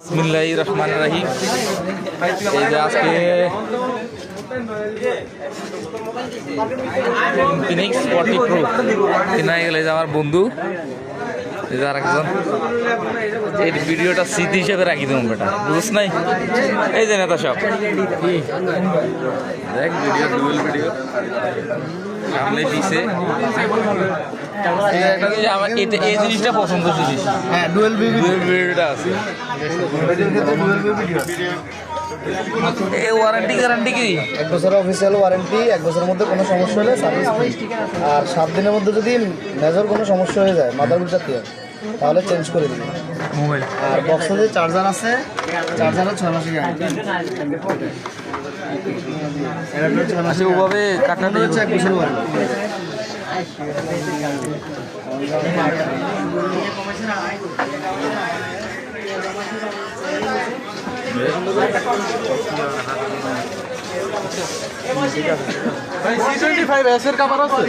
বিসমিল্লাহির রহমানির রহিম। এই যে আজকে ইনফিনিক্স 40 প্রো কিনা গেলে যে আমার বন্ধু এই যে আরেকজন, এই ভিডিওটা স্মৃতি হিসেবে রাখি দেবো বেটা, বুঝছ নাই? এই যে নেতা সব দেখ ভিডিও, ডুয়েল ভিডিও সামনে দিছে। আমার এই জিনিসটা পছন্দ হচ্ছে, হ্যাঁ ডুয়েল ভিডিওটা আছে। এই ওয়ারেন্টি গ্যারান্টি কি? 1 বছরের অফিসিয়াল ওয়ারেন্টি, 1 বছরের মধ্যে কোনো সমস্যা হলে সার্ভিস ফ্রি। আর 7 দিনের মধ্যে যদি মেজর কোনো সমস্যা হয়ে যায় মাদারবোর্ড জাতীয়, তাহলে চেঞ্জ করে দিবে মোবাইল। আর বক্সে যে চার্জার আছে, চার্জারের 6 মাসের গ্যারান্টি। আচ্ছা, ওভাবে কাটানো হচ্ছে 1 বছরের ওয়ারেন্টি। ভাই C25 এর কাভার আছে।